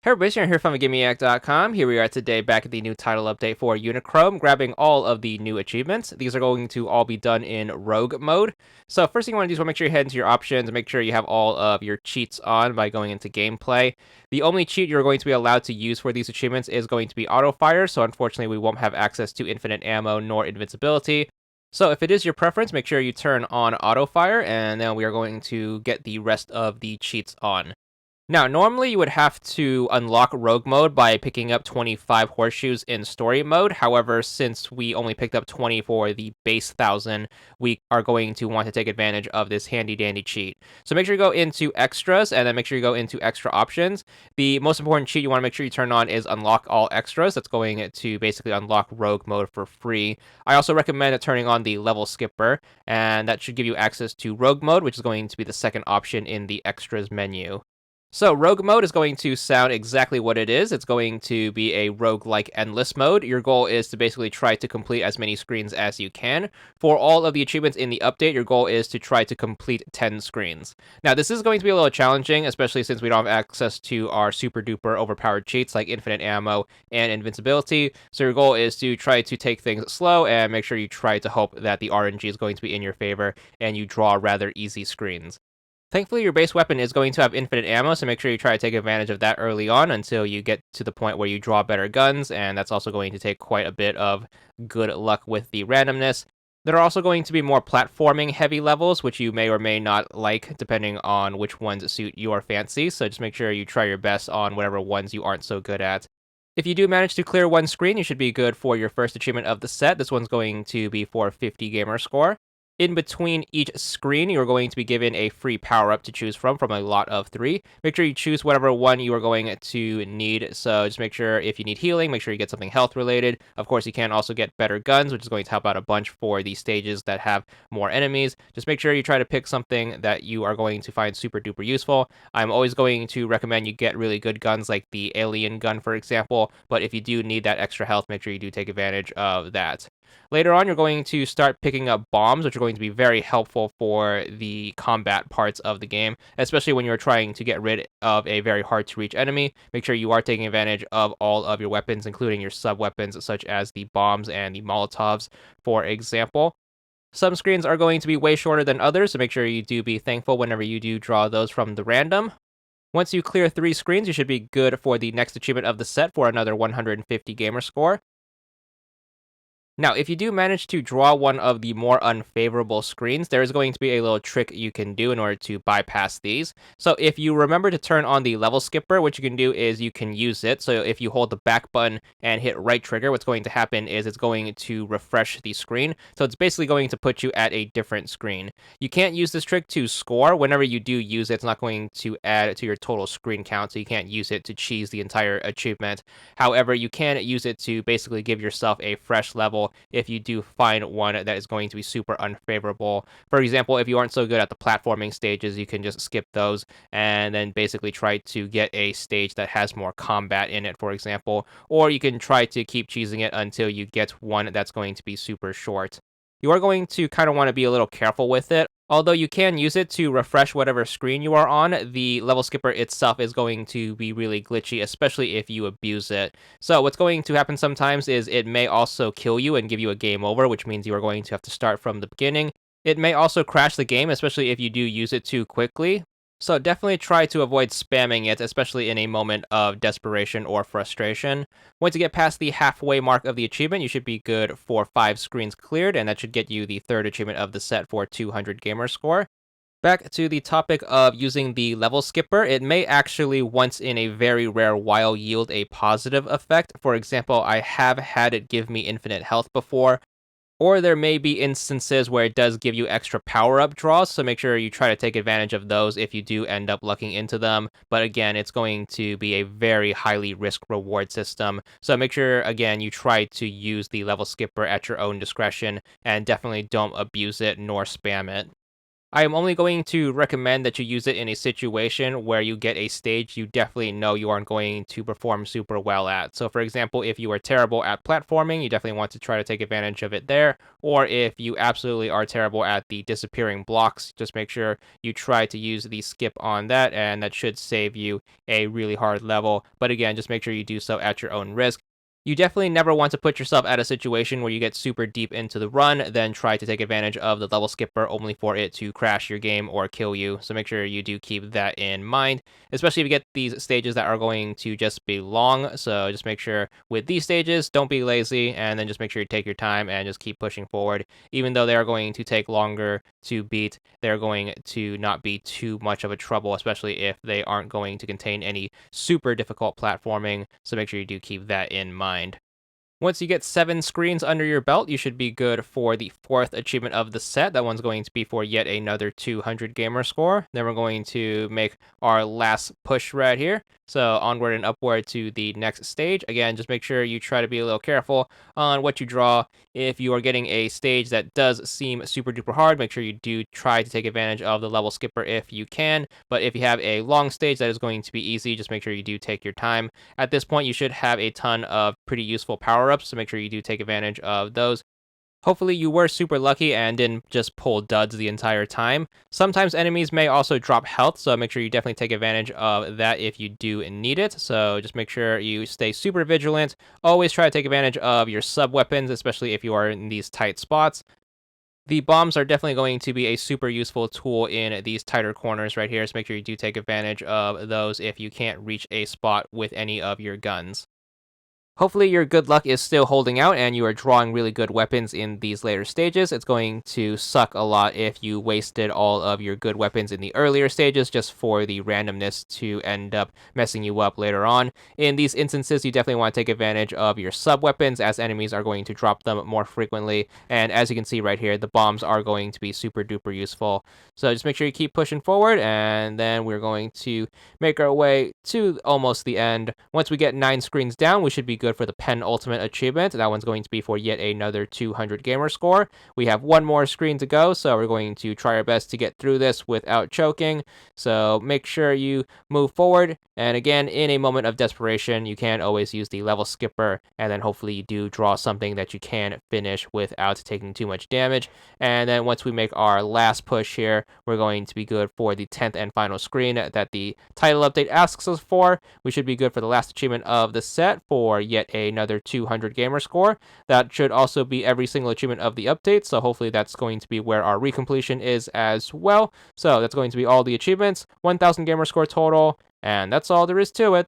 Hey everybody, Sharon here from VidGamiac.com. Here we are today back at the new title update for Unichrome, grabbing all of the new achievements. These are going to all be done in Rogue mode. So first thing you want to do is make sure you head into your options and make sure you have all of your cheats on by going into gameplay. The only cheat you're going to be allowed to use for these achievements is going to be auto fire, so unfortunately we won't have access to infinite ammo nor invincibility. So if it is your preference, make sure you turn on auto fire, and then we are going to get the rest of the cheats on. Now, normally you would have to unlock Rogue mode by picking up 25 horseshoes in story mode. However, since we only picked up 20 for the base 1000, we are going to want to take advantage of this handy dandy cheat. So make sure you go into extras and then make sure you go into extra options. The most important cheat you want to make sure you turn on is unlock all extras. That's going to basically unlock Rogue mode for free. I also recommend turning on the level skipper, and that should give you access to Rogue mode, which is going to be the second option in the extras menu. So Rogue mode is going to sound exactly what it is. It's going to be a rogue-like endless mode. Your goal is to basically try to complete as many screens as you can. For all of the achievements in the update, your goal is to try to complete 10 screens. Now, this is going to be a little challenging, especially since we don't have access to our super-duper overpowered cheats like infinite ammo and invincibility. So your goal is to try to take things slow and make sure you try to hope that the RNG is going to be in your favor and you draw rather easy screens. Thankfully, your base weapon is going to have infinite ammo, so make sure you try to take advantage of that early on until you get to the point where you draw better guns, and that's also going to take quite a bit of good luck with the randomness. There are also going to be more platforming heavy levels, which you may or may not like, depending on which ones suit your fancy, so just make sure you try your best on whatever ones you aren't so good at. If you do manage to clear one screen, you should be good for your first achievement of the set. This one's going to be for 50 gamer score. In between each screen, you're going to be given a free power-up to choose from a lot of 3. Make sure you choose whatever one you are going to need. So just make sure if you need healing, make sure you get something health-related. Of course, you can also get better guns, which is going to help out a bunch for the stages that have more enemies. Just make sure you try to pick something that you are going to find super-duper useful. I'm always going to recommend you get really good guns like the alien gun, for example. But if you do need that extra health, make sure you do take advantage of that. Later on, you're going to start picking up bombs, which are going to be very helpful for the combat parts of the game, especially when you're trying to get rid of a very hard to reach enemy. Make sure you are taking advantage of all of your weapons, including your sub-weapons, such as the bombs and the Molotovs, for example. Some screens are going to be way shorter than others, so make sure you do be thankful whenever you do draw those from the random. Once you clear 3 screens, you should be good for the next achievement of the set for another 150 gamer score. Now, if you do manage to draw one of the more unfavorable screens, there is going to be a little trick you can do in order to bypass these. So if you remember to turn on the level skipper, what you can do is you can use it. So if you hold the back button and hit right trigger, what's going to happen is it's going to refresh the screen. So it's basically going to put you at a different screen. You can't use this trick to score. Whenever you do use it, it's not going to add to your total screen count, so you can't use it to cheese the entire achievement. However, you can use it to basically give yourself a fresh level if you do find one that is going to be super unfavorable. For example, if you aren't so good at the platforming stages, you can just skip those and then basically try to get a stage that has more combat in it, for example. Or you can try to keep cheesing it until you get one that's going to be super short. You are going to kind of want to be a little careful with it. Although you can use it to refresh whatever screen you are on, the level skipper itself is going to be really glitchy, especially if you abuse it. So what's going to happen sometimes is it may also kill you and give you a game over, which means you are going to have to start from the beginning. It may also crash the game, especially if you do use it too quickly. So definitely try to avoid spamming it, especially in a moment of desperation or frustration. Once you get past the halfway mark of the achievement, you should be good for 5 screens cleared, and that should get you the third achievement of the set for 200 gamer score. Back to the topic of using the level skipper, it may actually once in a very rare while yield a positive effect. For example, I have had it give me infinite health before, or there may be instances where it does give you extra power-up draws, so make sure you try to take advantage of those if you do end up lucking into them. But again, it's going to be a very highly risk-reward system, so make sure, again, you try to use the level skipper at your own discretion, and definitely don't abuse it nor spam it. I am only going to recommend that you use it in a situation where you get a stage you definitely know you aren't going to perform super well at. So, for example, if you are terrible at platforming, you definitely want to try to take advantage of it there. Or if you absolutely are terrible at the disappearing blocks, just make sure you try to use the skip on that, and that should save you a really hard level. But again, just make sure you do so at your own risk. You definitely never want to put yourself at a situation where you get super deep into the run, then try to take advantage of the level skipper only for it to crash your game or kill you. So make sure you do keep that in mind, especially if you get these stages that are going to just be long. So just make sure with these stages, don't be lazy, and then just make sure you take your time and just keep pushing forward. Even though they are going to take longer to beat, they're going to not be too much of a trouble, especially if they aren't going to contain any super difficult platforming. So make sure you do keep that in mind. Once you get 7 screens under your belt, you should be good for the 4th achievement of the set. That one's going to be for yet another 200 gamer score. Then we're going to make our last push right here. So onward and upward to the next stage. Again, just make sure you try to be a little careful on what you draw. If you are getting a stage that does seem super duper hard, make sure you do try to take advantage of the level skipper if you can. But if you have a long stage that is going to be easy, just make sure you do take your time. At this point, you should have a ton of pretty useful power-ups, so make sure you do take advantage of those. Hopefully you were super lucky and didn't just pull duds the entire time. Sometimes enemies may also drop health, so make sure you definitely take advantage of that if you do need it. So just make sure you stay super vigilant. Always try to take advantage of your sub-weapons, especially if you are in these tight spots. The bombs are definitely going to be a super useful tool in these tighter corners right here, so make sure you do take advantage of those if you can't reach a spot with any of your guns. Hopefully your good luck is still holding out and you are drawing really good weapons in these later stages. It's going to suck a lot if you wasted all of your good weapons in the earlier stages just for the randomness to end up messing you up later on. In these instances, you definitely want to take advantage of your sub-weapons as enemies are going to drop them more frequently. And as you can see right here, the bombs are going to be super duper useful. So just make sure you keep pushing forward, and then we're going to make our way to almost the end. Once we get 9 screens down, we should be good for the penultimate achievement. That one's going to be for yet another 200 gamer score. We have one more screen to go, so we're going to try our best to get through this without choking. So make sure you move forward. And again, in a moment of desperation, you can always use the level skipper, and then hopefully you do draw something that you can finish without taking too much damage. And then once we make our last push here, we're going to be good for the 10th and final screen that the title update asks us for. We should be good for the last achievement of the set for yet another 200 gamer score. That should also be every single achievement of the update, so hopefully that's going to be where our recompletion is as well. So that's going to be all the achievements, 1000 gamer score total, and that's all there is to it.